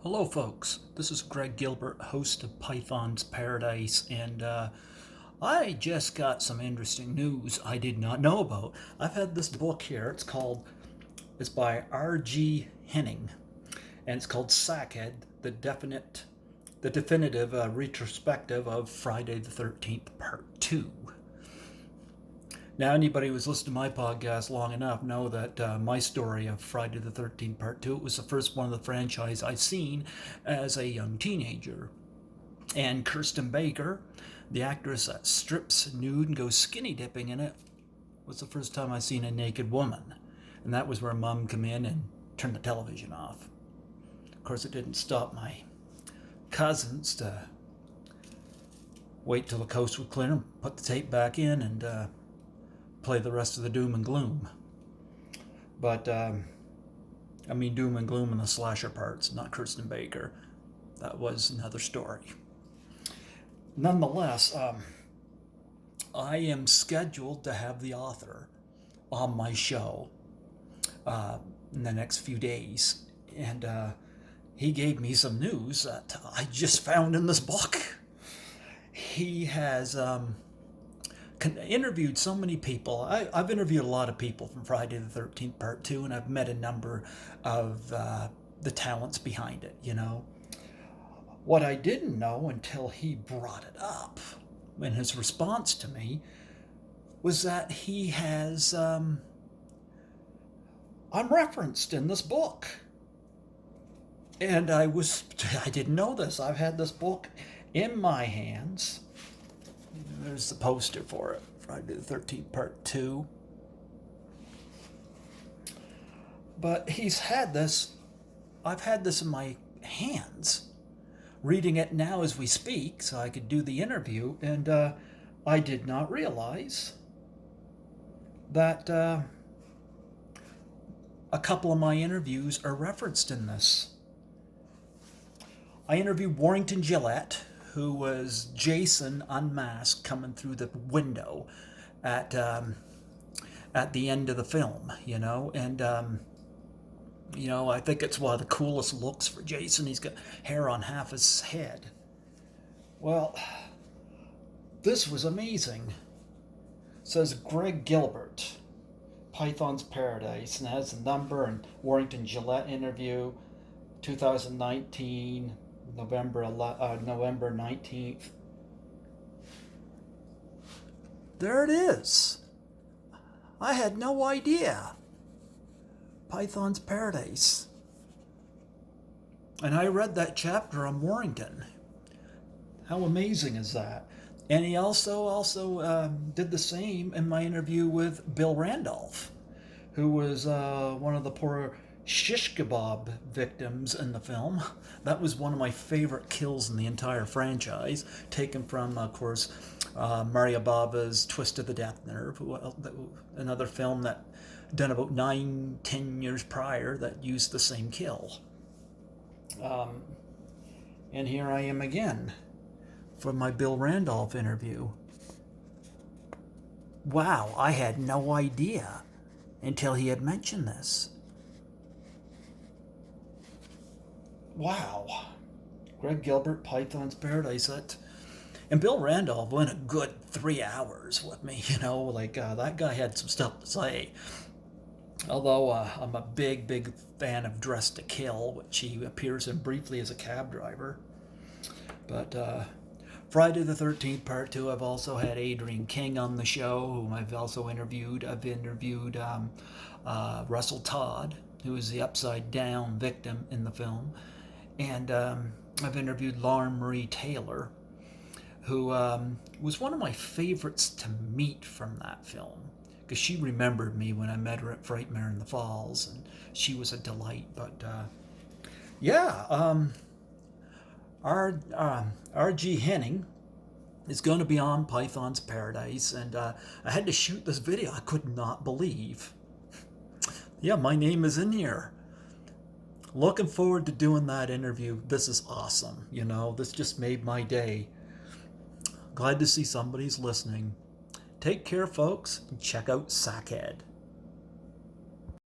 Hello, folks. This is Greg Gilbert, host of Python's Paradise, and I just got some interesting news I did not know about. I've had this book here. It's by R.G. Henning, and it's called Sackhead: the definitive retrospective of Friday the 13th, Part Two. Now, anybody who's listened to my podcast long enough know that my story of Friday the 13th Part 2, it was the first one of the franchise I've seen as a young teenager. And Kirsten Baker, the actress that strips nude and goes skinny dipping in it, was the first time I seen a naked woman. And that was where Mom came in and turned the television off. Of course, it didn't stop my cousins to wait till the coast would clear and put the tape back in and play the rest of the doom and gloom. But, I mean doom and gloom in the slasher parts, not Kirsten Baker. That was another story. Nonetheless, I am scheduled to have the author on my show in the next few days. And he gave me some news that I just found in this book. He has interviewed so many people. I've interviewed a lot of people from Friday the 13th Part 2, and I've met a number of the talents behind it, you know. What I didn't know until he brought it up in his response to me was that he has unreferenced in this book. And I didn't know this. I've had this book in my hands. There's the poster for it, Friday the 13th Part 2. But I've had this in my hands, reading it now as we speak so I could do the interview, and I did not realize that a couple of my interviews are referenced in this. I interviewed Warrington Gillette, who was Jason unmasked coming through the window at the end of the film, you know, and I think it's one of the coolest looks for Jason. He's got hair on half his head. Well, this was amazing. It says Greg Gilbert, Python's Paradise, and has the number and Warrington Gillette interview, 2019. November 19th. There it is. I had no idea. Python's Paradise. And I read that chapter on Warrington. How amazing is that? And he also did the same in my interview with Bill Randolph, who was one of the poor shish kebab victims in the film. That was one of my favorite kills in the entire franchise, taken from, of course, Mario Bava's Twist of the Death Nerve, another film that done about 9-10 years prior that used the same kill. And here I am again for my Bill Randolph interview. Wow, I had no idea until he had mentioned this. Wow. Greg Gilbert, Python's Paradise. And Bill Randolph went a good 3 hours with me, you know, like that guy had some stuff to say. Although I'm a big fan of Dressed to Kill, which he appears in briefly as a cab driver. But Friday the 13th Part 2, I've also had Adrian King on the show, whom I've also interviewed. I've interviewed Russell Todd, who is the upside down victim in the film. And I've interviewed Lauren Marie Taylor, who was one of my favorites to meet from that film, because she remembered me when I met her at Frightmare in the Falls, and she was a delight. But R.G. Henning is going to be on Python's Paradise, and I had to shoot this video. I could not believe. Yeah, my name is in here. Looking forward to doing that interview. This is awesome. You know, this just made my day. Glad to see somebody's listening. Take care, folks, and check out Sackhead.